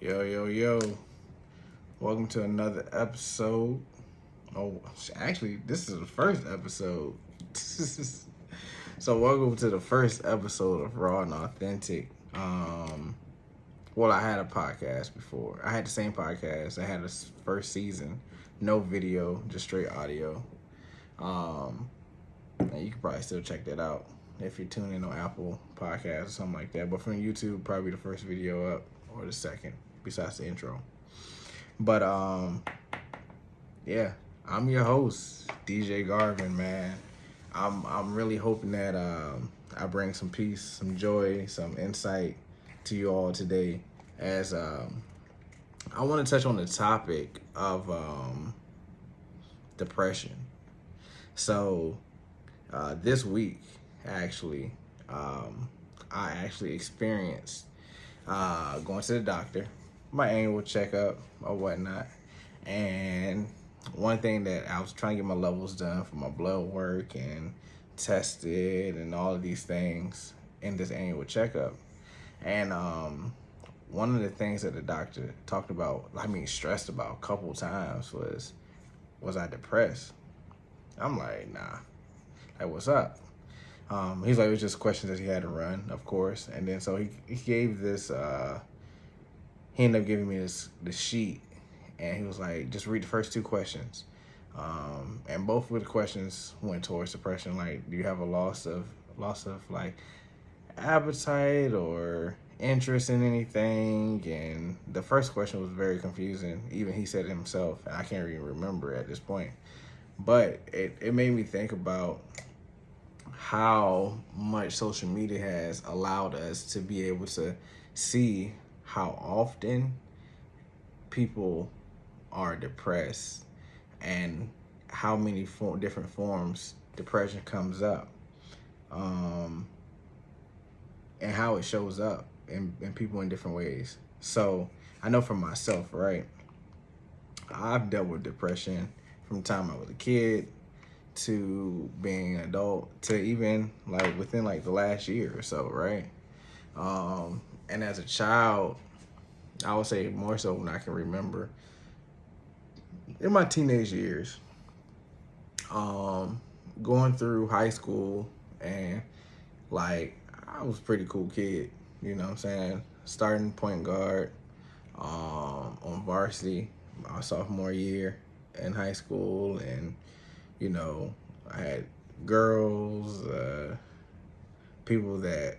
Yo, yo, yo. Welcome to another episode. Oh, actually, this is the first episode. So, welcome to the first episode of Raw and Authentic. Well, I had a podcast before. I had the same podcast. I had a first season, no video, just straight audio. And you can probably still check that out if you're tuning in on Apple Podcasts or something like that. But from YouTube, probably the first video up or the second, besides the intro. But yeah, I'm your host, DJ Garvin, man. I'm really hoping that I bring some peace, some joy, some insight to you all today, as I want to touch on the topic of depression. So this week, actually, I actually experienced going to the doctor, my annual checkup or whatnot. And one thing that I was trying to get my levels done for my blood work and tested and all of these things in this annual checkup. And one of the things that the doctor talked about, stressed about a couple times was I depressed? I'm like, nah. Like, what's up? He's like, it was just questions that he had to run, of course. And then so he gave this, he ended up giving me this sheet, and he was like, just read the first two questions. And both of the questions went towards depression. Like, do you have a loss of like appetite or interest in anything? And the first question was very confusing. Even he said it himself, and I can't even remember at this point. But it made me think about how much social media has allowed us to be able to see how often people are depressed and how many different forms depression comes up, and how it shows up in people in different ways. So I know for myself, right, I've dealt with depression from the time I was a kid to being an adult to even like within like the last year or so, right? And as a child, I would say more so when I can remember, in my teenage years, going through high school, and like I was a pretty cool kid, you know what I'm saying? Starting point guard on varsity my sophomore year in high school, and you know, I had girls, people that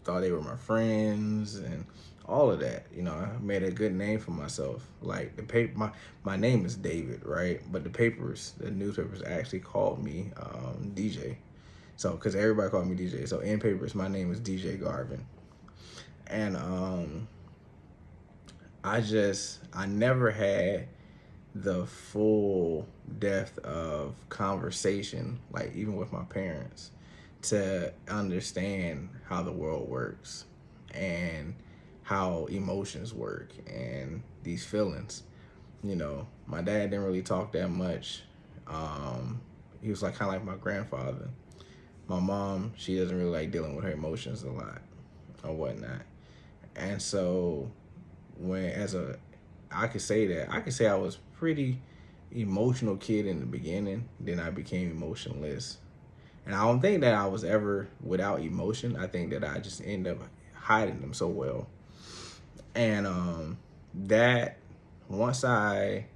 thought they were my friends, and all of that. You know, I made a good name for myself. Like my name is David, right? But the newspapers actually called me DJ. So, because everybody called me DJ. So in papers, my name is DJ Garvin. And I never had the full depth of conversation, like even with my parents, to understand how the world works and how emotions work and these feelings. You know, my dad didn't really talk that much. He was like kind of like my grandfather. My mom, she doesn't really like dealing with her emotions a lot or whatnot. And so I could say I was pretty emotional kid in the beginning. Then I became emotionless. And I don't think that I was ever without emotion. I think that I just ended up hiding them so well. And that once I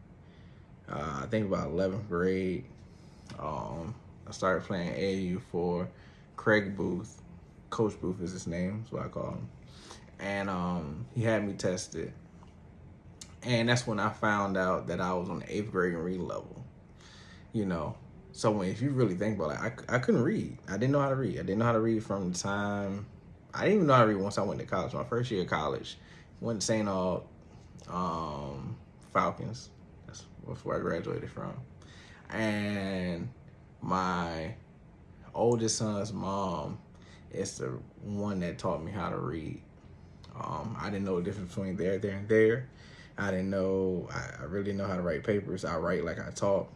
think about 11th grade, I started playing AAU for Craig Booth. Coach Booth is his name, is what I call him. And he had me tested. And that's when I found out that I was on the 8th grade reading level. You know, so if you really think about it, I couldn't read. I didn't know how to read. I didn't know how to read from the time, I didn't even know how to read once I went to college. My first year of college, went to St. Aug, Falcons. That's where I graduated from. And my oldest son's mom is the one that taught me how to read. I didn't know the difference between there, and there. I didn't know, I really didn't know how to write papers. I write like I talk.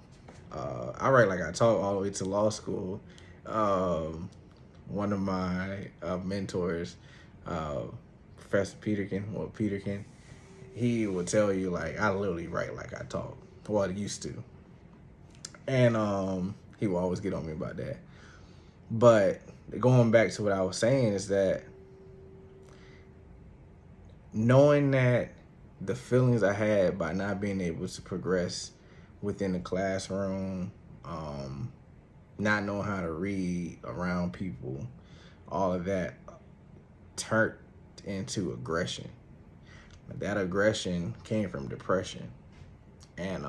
All the way to law school. One of my mentors, Professor Peterkin, he would tell you like I literally write like I talk. Well, I used to, and he would always get on me about that. But going back to what I was saying is that knowing that the feelings I had by not being able to progress within the classroom, not knowing how to read around people, all of that turned into aggression. That aggression came from depression. And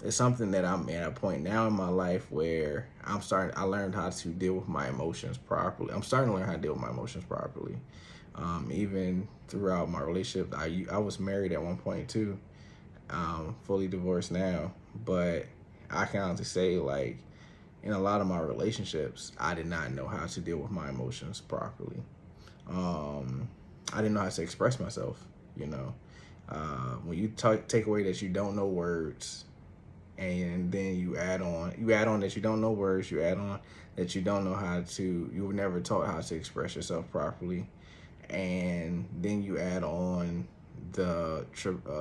it's something that I'm at a point now in my life where I learned how to deal with my emotions properly. I'm starting to learn how to deal with my emotions properly. Even throughout my relationship, I was married at one point too, fully divorced now. But I can honestly say, like, in a lot of my relationships, I did not know how to deal with my emotions properly. I didn't know how to express myself, you know. When you take away that you don't know words, and then you add on that you don't know words, you add on that you don't know you were never taught how to express yourself properly, and then you add on the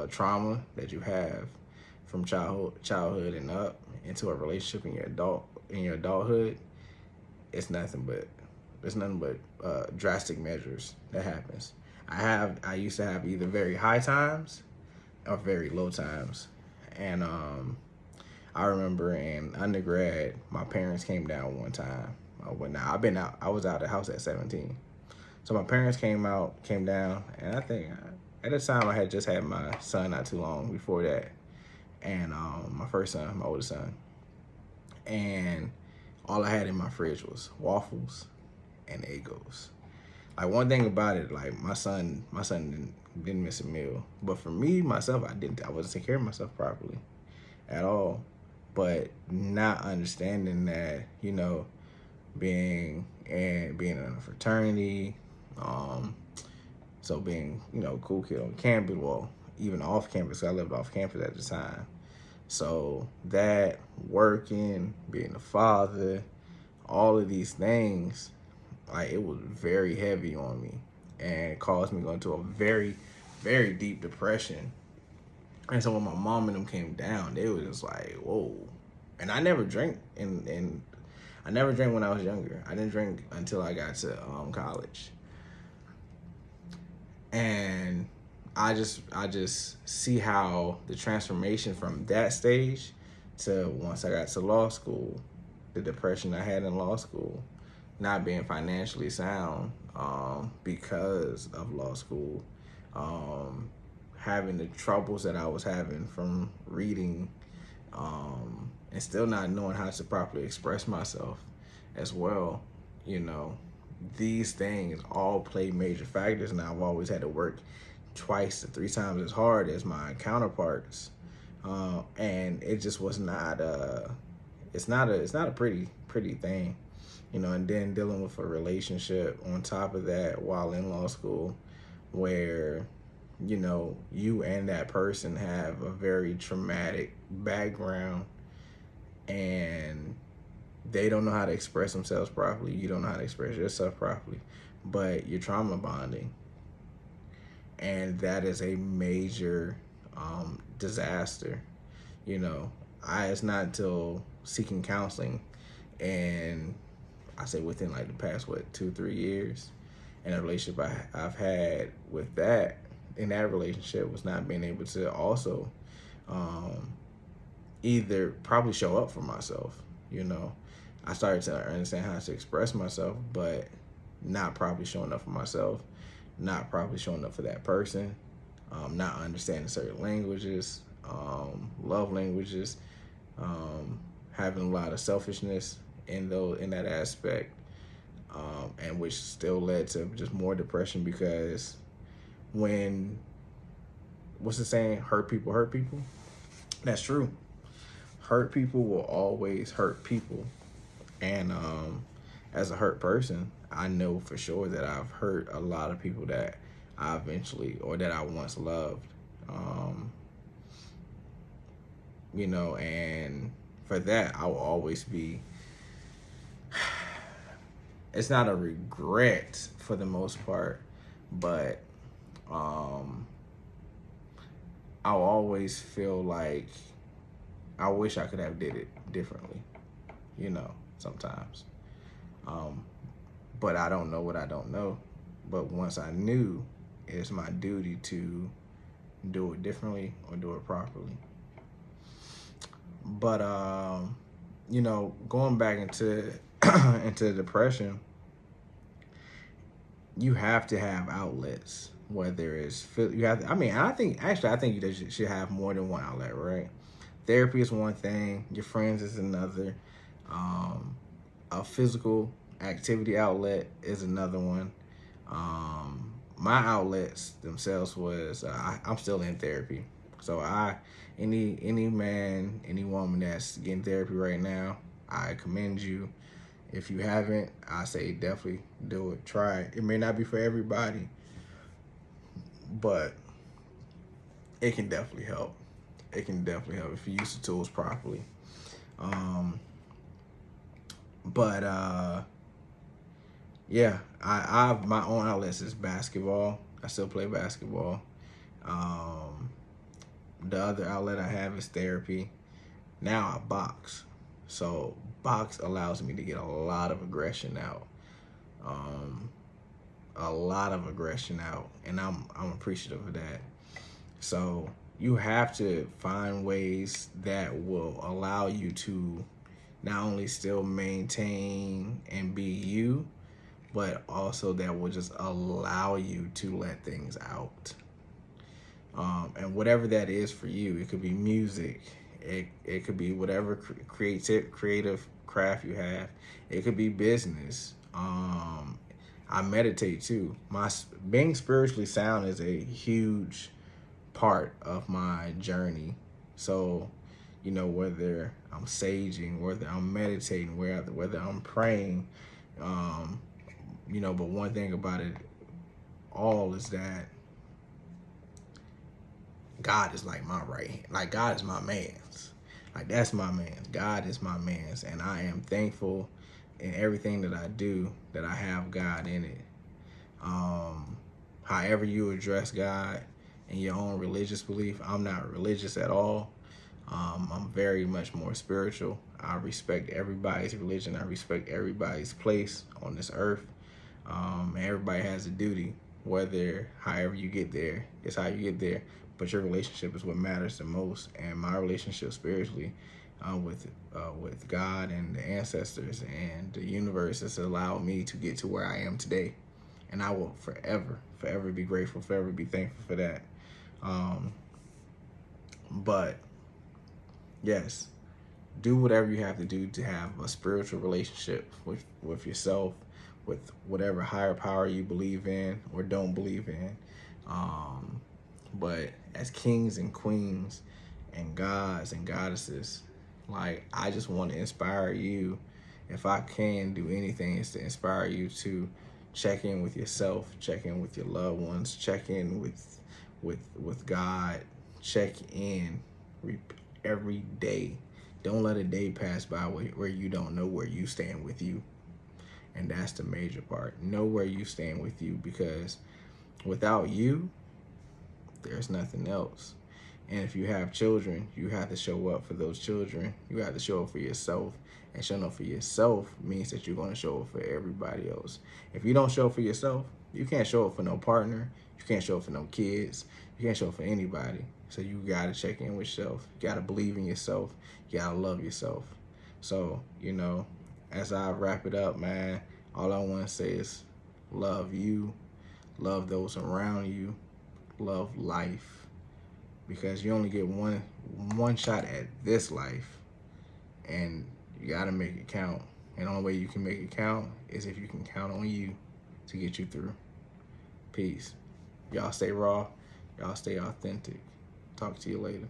trauma that you have from childhood and up into a relationship in your adulthood. It's nothing but drastic measures that happens. I used to have either very high times or very low times, and I remember in undergrad, my parents came down one time. I was out of the house at 17. So my parents came down, and I think at the time I had just had my son not too long before that, and my first son, my oldest son, and all I had in my fridge was waffles and Eggos. Like, one thing about it, like my son didn't miss a meal, but for me myself, I wasn't taking care of myself properly at all. But not understanding that, being in a fraternity, so being, cool kid on campus, well, even off campus, I lived off campus at the time. So that, working, being a father, all of these things, like, it was very heavy on me and caused me to go into a very, very deep depression. And so when my mom and them came down, they was just like, whoa. And I never drank, and I never drank when I was younger. I didn't drink until I got to college. And I just see how the transformation from that stage to once I got to law school, the depression I had in law school, not being financially sound because of law school, having the troubles that I was having from reading, and still not knowing how to properly express myself as well. These things all play major factors, and I've always had to work twice to three times as hard as my counterparts, and it just was not it's not a pretty thing, and then dealing with a relationship on top of that while in law school, where you and that person have a very traumatic background, and they don't know how to express themselves properly. You don't know how to express yourself properly, but you're trauma bonding. And that is a major disaster. It's not until seeking counseling, and I say within like the past, 2-3 years, and a relationship I've had with that, in that relationship, was not being able to also either probably show up for myself. I started to understand how to express myself, but not probably showing up for myself, not probably showing up for that person, not understanding certain languages, love languages, having a lot of selfishness in that aspect, and which still led to just more depression, because what's the saying? Hurt people hurt people. That's true. Hurt people will always hurt people. And as a hurt person, I know for sure that I've hurt a lot of people that I once loved. And for that, I will always be, it's not a regret for the most part, but I'll always feel like I wish I could have did it differently, sometimes. Um, but I don't know what I don't know. But once I knew, it's my duty to do it differently or do it properly. But going back into into depression, you have to have outlets. Whether it's you have, I think you should have more than one outlet, right? Therapy is one thing, your friends is another. A physical activity outlet is another one. My outlets themselves was I'm still in therapy, so any man, any woman that's getting therapy right now, I commend you. If you haven't, I say definitely do it. Try it. It may not be for everybody, but it can definitely help. It can definitely help if you use the tools properly. But yeah, I have my own outlets is basketball. I still play basketball. The other outlet I have is therapy. Now I box. So box allows me to get a lot of aggression out. A lot of aggression out, and I'm appreciative of that. So you have to find ways that will allow you to not only still maintain and be you, but also that will just allow you to let things out. And whatever that is for you, it could be music, it could be whatever creative craft you have, it could be business. I meditate too. My being spiritually sound is a huge part of my journey. So, whether I'm saging, whether I'm meditating, whether I'm praying, but one thing about it all is that God is like my right hand. Like God is my man's. Like that's my man's. God is my man's. And I am thankful in everything that I do that I have God in it. However you address God in your own religious belief, I'm not religious at all. I'm very much more spiritual. I respect everybody's religion. I respect everybody's place on this earth. And everybody has a duty, whether however you get there is how you get there. But your relationship is what matters the most. And my relationship spiritually with God and the ancestors and the universe has allowed me to get to where I am today. And I will forever be grateful, forever be thankful for that. But yes, do whatever you have to do to have a spiritual relationship with yourself, with whatever higher power you believe in or don't believe in. But as kings and queens and gods and goddesses, like I just want to inspire you. If I can do anything, is to inspire you to check in with yourself, check in with your loved ones, check in with God, check in every day. Don't let a day pass by where you don't know where you stand with you. And that's the major part. Know where you stand with you, because without you, there's nothing else. And if you have children, you have to show up for those children. You have to show up for yourself. And showing up for yourself means that you're going to show up for everybody else. If you don't show up for yourself, you can't show up for no partner. You can't show up for no kids. You can't show up for anybody. So you got to check in with yourself. You got to believe in yourself. You got to love yourself. So, as I wrap it up, man, all I want to say is love you, love those around you, love life, because you only get one shot at this life, and you got to make it count. And the only way you can make it count is if you can count on you to get you through. Peace. Y'all stay raw. Y'all stay authentic. Talk to you later.